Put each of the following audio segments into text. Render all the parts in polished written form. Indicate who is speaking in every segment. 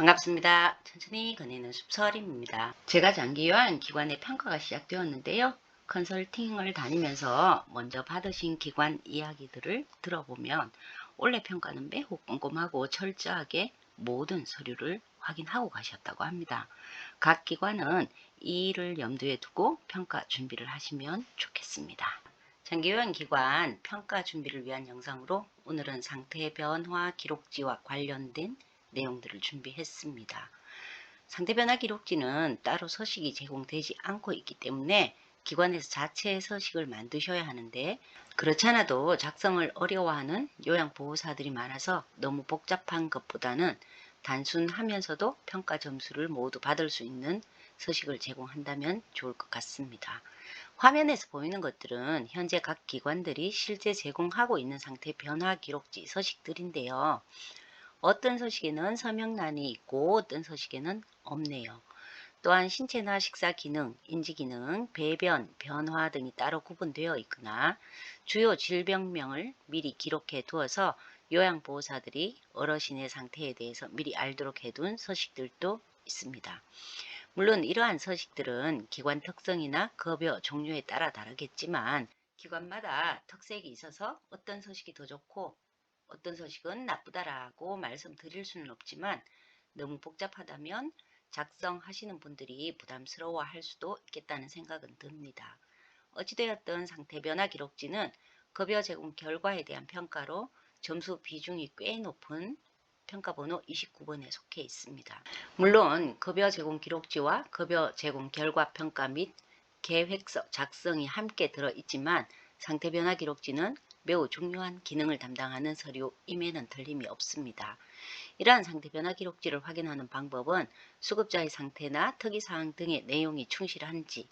Speaker 1: 반갑습니다. 천천히 거니는 숲서림입니다. 제가 장기요양 기관의 평가가 시작되었는데요. 컨설팅을 다니면서 먼저 받으신 기관 이야기들을 들어보면 올해 평가는 매우 꼼꼼하고 철저하게 모든 서류를 확인하고 가셨다고 합니다. 각 기관은 이 일을 염두에 두고 평가 준비를 하시면 좋겠습니다. 장기요양 기관 평가 준비를 위한 영상으로 오늘은 상태 변화 기록지와 관련된 내용들을 준비했습니다. 상태 변화 기록지는 따로 서식이 제공되지 않고 있기 때문에 기관에서 자체 서식을 만드셔야 하는데, 그렇지 않아도 작성을 어려워하는 요양보호사들이 많아서 너무 복잡한 것보다는 단순하면서도 평가 점수를 모두 받을 수 있는 서식을 제공한다면 좋을 것 같습니다. 화면에서 보이는 것들은 현재 각 기관들이 실제 제공하고 있는 상태 변화 기록지 서식들인데요. 어떤 서식에는 서명란이 있고 어떤 서식에는 없네요. 또한 신체나 식사 기능, 인지 기능, 배변, 변화 등이 따로 구분되어 있거나 주요 질병명을 미리 기록해 두어서 요양보호사들이 어르신의 상태에 대해서 미리 알도록 해둔 서식들도 있습니다. 물론 이러한 서식들은 기관 특성이나 급여 종류에 따라 다르겠지만 기관마다 특색이 있어서 어떤 서식이 더 좋고 어떤 서식은 나쁘다라고 말씀드릴 수는 없지만, 너무 복잡하다면 작성하시는 분들이 부담스러워할 수도 있겠다는 생각은 듭니다. 어찌되었든 상태 변화 기록지는 급여 제공 결과에 대한 평가로 점수 비중이 꽤 높은 평가번호 29번에 속해 있습니다. 물론 급여 제공 기록지와 급여 제공 결과 평가 및 계획서 작성이 함께 들어있지만 상태 변화 기록지는 매우 중요한 기능을 담당하는 서류임에는 틀림이 없습니다. 이러한 상태 변화 기록지를 확인하는 방법은 수급자의 상태나 특이사항 등의 내용이 충실한지,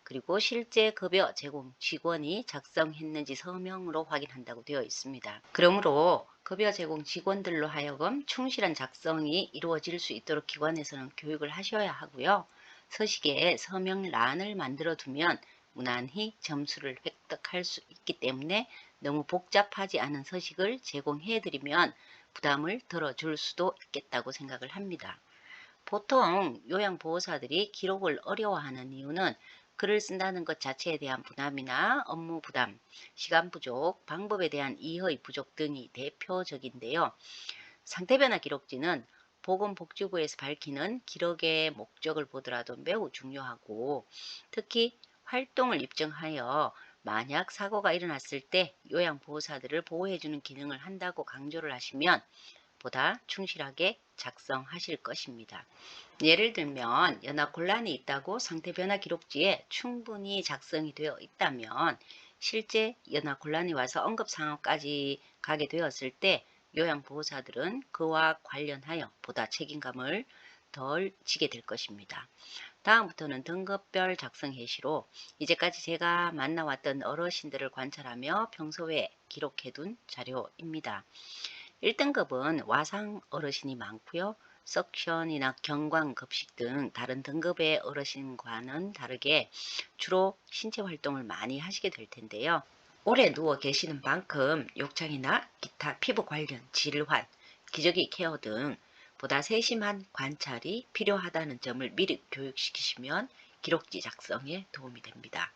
Speaker 1: 그리고 실제 급여 제공 직원이 작성했는지 서명으로 확인한다고 되어 있습니다. 그러므로 급여 제공 직원들로 하여금 충실한 작성이 이루어질 수 있도록 기관에서는 교육을 하셔야 하고요. 서식에 서명란을 만들어 두면 무난히 점수를 획득할 수 있기 때문에 너무 복잡하지 않은 서식을 제공해 드리면 부담을 덜어줄 수도 있겠다고 생각을 합니다. 보통 요양보호사들이 기록을 어려워하는 이유는 글을 쓴다는 것 자체에 대한 부담이나 업무 부담, 시간 부족, 방법에 대한 이해 부족 등이 대표적인데요. 상태변화 기록지는 보건복지부에서 밝히는 기록의 목적을 보더라도 매우 중요하고, 특히 활동을 입증하여 만약 사고가 일어났을 때 요양보호사들을 보호해주는 기능을 한다고 강조를 하시면 보다 충실하게 작성하실 것입니다. 예를 들면 연합곤란이 있다고 상태변화 기록지에 충분히 작성이 되어 있다면 실제 연합곤란이 와서 언급상황까지 가게 되었을 때 요양보호사들은 그와 관련하여 보다 책임감을 덜 지게 될 것입니다. 다음부터는 등급별 작성 예시로 이제까지 제가 만나왔던 어르신들을 관찰하며 평소에 기록해둔 자료입니다. 1등급은 와상 어르신이 많고요. 석션이나 경광급식 등 다른 등급의 어르신과는 다르게 주로 신체 활동을 많이 하시게 될 텐데요. 오래 누워 계시는 만큼 욕창이나 기타 피부 관련 질환, 기저귀 케어 등 보다 세심한 관찰이 필요하다는 점을 미리 교육시키시면 기록지 작성에 도움이 됩니다.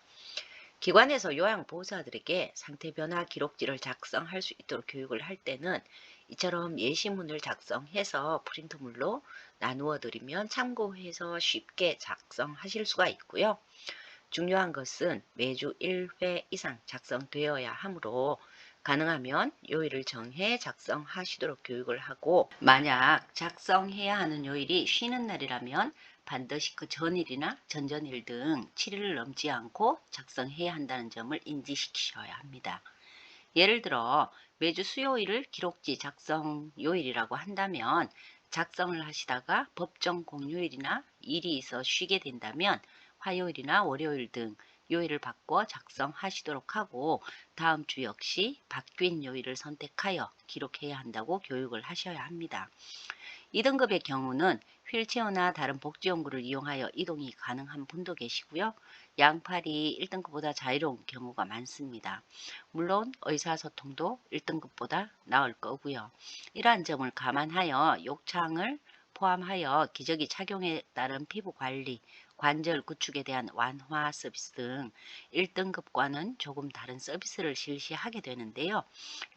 Speaker 1: 기관에서 요양보호사들에게 상태변화 기록지를 작성할 수 있도록 교육을 할 때는 이처럼 예시문을 작성해서 프린트물로 나누어 드리면 참고해서 쉽게 작성하실 수가 있고요. 중요한 것은 매주 1회 이상 작성되어야 하므로 가능하면 요일을 정해 작성하시도록 교육을 하고, 만약 작성해야 하는 요일이 쉬는 날이라면 반드시 그 전일이나 전전일 등 7일을 넘지 않고 작성해야 한다는 점을 인지시키셔야 합니다. 예를 들어 매주 수요일을 기록지 작성 요일이라고 한다면 작성을 하시다가 법정 공휴일이나 일이 있어 쉬게 된다면 화요일이나 월요일 등 요일을 바꿔 작성하시도록 하고, 다음 주 역시 바뀐 요일을 선택하여 기록해야 한다고 교육을 하셔야 합니다. 2등급의 경우는 휠체어나 다른 복지용구를 이용하여 이동이 가능한 분도 계시고요. 양팔이 1등급보다 자유로운 경우가 많습니다. 물론 의사소통도 1등급보다 나을 거고요. 이러한 점을 감안하여 욕창을 포함하여 기저귀 착용에 따른 피부 관리, 관절 구축에 대한 완화 서비스 등 1등급과는 조금 다른 서비스를 실시하게 되는데요.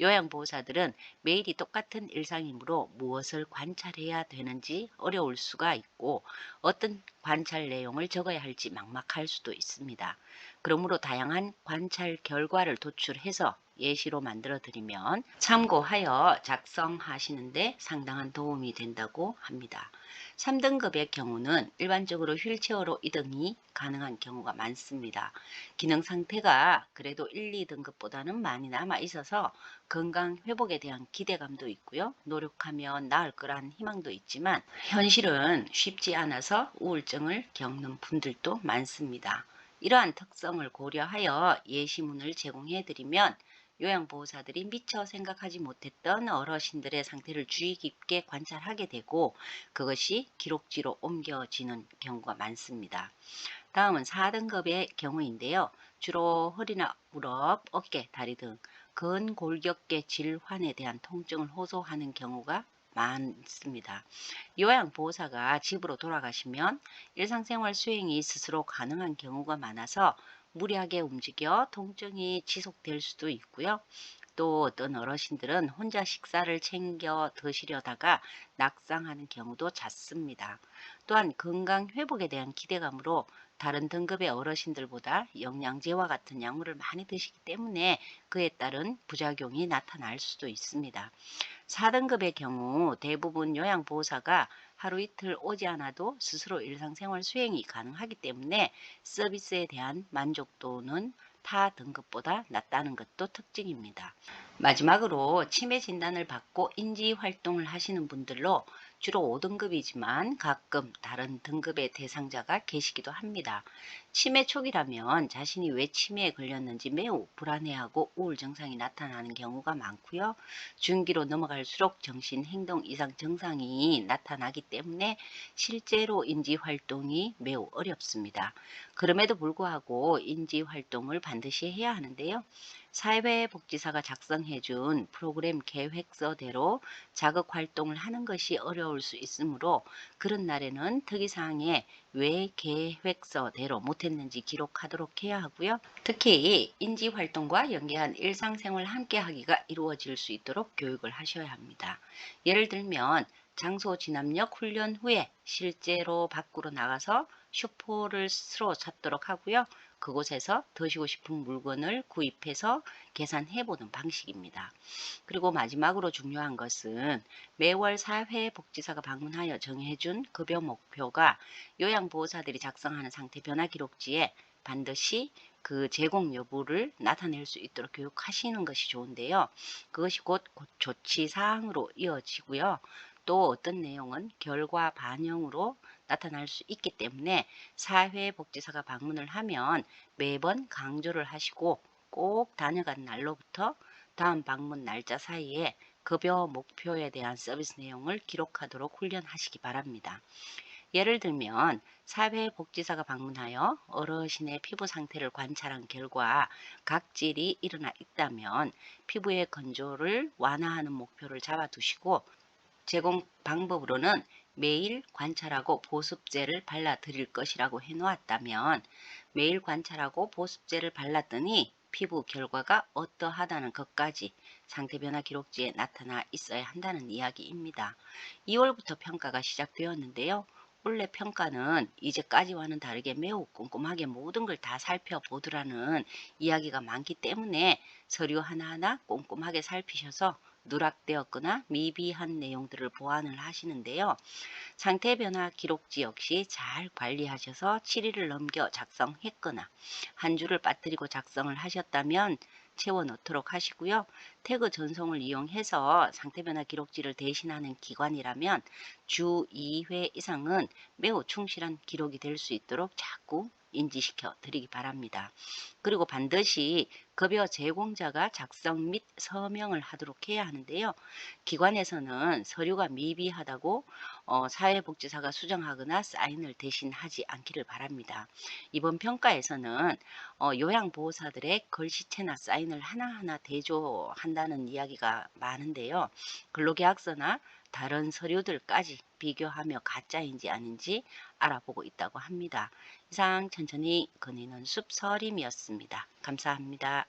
Speaker 1: 요양보호사들은 매일이 똑같은 일상이므로 무엇을 관찰해야 되는지 어려울 수가 있고 어떤 관찰 내용을 적어야 할지 막막할 수도 있습니다. 그러므로 다양한 관찰 결과를 도출해서 예시로 만들어 드리면 참고하여 작성하시는데 상당한 도움이 된다고 합니다. 3등급의 경우는 일반적으로 휠체어로 이동이 가능한 경우가 많습니다. 기능 상태가 그래도 1, 2등급보다는 많이 남아 있어서 건강 회복에 대한 기대감도 있고요. 노력하면 나을 거란 희망도 있지만 현실은 쉽지 않아서 우울증을 겪는 분들도 많습니다. 이러한 특성을 고려하여 예시문을 제공해 드리면 요양보호사들이 미처 생각하지 못했던 어르신들의 상태를 주의 깊게 관찰하게 되고 그것이 기록지로 옮겨지는 경우가 많습니다. 다음은 4등급의 경우인데요. 주로 허리나 무릎, 어깨, 다리 등 근골격계 질환에 대한 통증을 호소하는 경우가 많습니다. 요양보호사가 집으로 돌아가시면 일상생활 수행이 스스로 가능한 경우가 많아서 무리하게 움직여 통증이 지속될 수도 있고요. 또 어떤 어르신들은 혼자 식사를 챙겨 드시려다가 낙상하는 경우도 잦습니다. 또한 건강 회복에 대한 기대감으로 다른 등급의 어르신들보다 영양제와 같은 약물을 많이 드시기 때문에 그에 따른 부작용이 나타날 수도 있습니다. 4등급의 경우 대부분 요양보호사가 하루 이틀 오지 않아도 스스로 일상생활 수행이 가능하기 때문에 서비스에 대한 만족도는 타 등급보다 낮다는 것도 특징입니다. 마지막으로 치매 진단을 받고 인지 활동을 하시는 분들로 주로 5등급이지만 가끔 다른 등급의 대상자가 계시기도 합니다. 치매 초기라면 자신이 왜 치매에 걸렸는지 매우 불안해하고 우울 증상이 나타나는 경우가 많고요. 중기로 넘어갈수록 정신 행동 이상 증상이 나타나기 때문에 실제로 인지 활동이 매우 어렵습니다. 그럼에도 불구하고 인지 활동을 반드시 해야 하는데요. 사회복지사가 작성해준 프로그램 계획서대로 자극 활동을 하는 것이 어려울 수 있으므로 그런 날에는 특이사항에 왜 계획서대로 못했는지 기록하도록 해야 하고요. 특히 인지활동과 연계한 일상생활 함께하기가 이루어질 수 있도록 교육을 하셔야 합니다. 예를 들면 장소 진압력 훈련 후에 실제로 밖으로 나가서 슈퍼를 스스로 찾도록 하고요. 그곳에서 드시고 싶은 물건을 구입해서 계산해보는 방식입니다. 그리고 마지막으로 중요한 것은 매월 사회복지사가 방문하여 정해준 급여 목표가 요양보호사들이 작성하는 상태 변화 기록지에 반드시 그 제공 여부를 나타낼 수 있도록 교육하시는 것이 좋은데요. 그것이 곧 조치 사항으로 이어지고요. 또 어떤 내용은 결과 반영으로 나타날 수 있기 때문에 사회복지사가 방문을 하면 매번 강조를 하시고 꼭 다녀간 날로부터 다음 방문 날짜 사이에 급여 목표에 대한 서비스 내용을 기록하도록 훈련하시기 바랍니다. 예를 들면 사회복지사가 방문하여 어르신의 피부 상태를 관찰한 결과 각질이 일어나 있다면 피부의 건조를 완화하는 목표를 잡아두시고 제공 방법으로는 매일 관찰하고 보습제를 발라 드릴 것이라고 해놓았다면 매일 관찰하고 보습제를 발랐더니 피부 결과가 어떠하다는 것까지 상태 변화 기록지에 나타나 있어야 한다는 이야기입니다. 2월부터 평가가 시작되었는데요. 올해 평가는 이제까지와는 다르게 매우 꼼꼼하게 모든 걸 다 살펴보더라는 이야기가 많기 때문에 서류 하나하나 꼼꼼하게 살피셔서 누락되었거나 미비한 내용들을 보완을 하시는데요. 상태 변화 기록지 역시 잘 관리하셔서 7일을 넘겨 작성했거나 한 주를 빠뜨리고 작성을 하셨다면 채워 넣도록 하시고요. 태그 전송을 이용해서 상태 변화 기록지를 대신하는 기관이라면 주 2회 이상은 매우 충실한 기록이 될 수 있도록 자꾸 인지시켜 드리기 바랍니다. 그리고 반드시 급여 제공자가 작성 및 서명을 하도록 해야 하는데요. 기관에서는 서류가 미비하다고 사회복지사가 수정하거나 사인을 대신하지 않기를 바랍니다. 이번 평가에서는 요양보호사들의 글씨체나 사인을 하나하나 대조한다는 이야기가 많은데요. 근로계약서나 다른 서류들까지 비교하며 가짜인지 아닌지 알아보고 있다고 합니다. 이상 천천히 거니는 숲서림이었습니다. 감사합니다.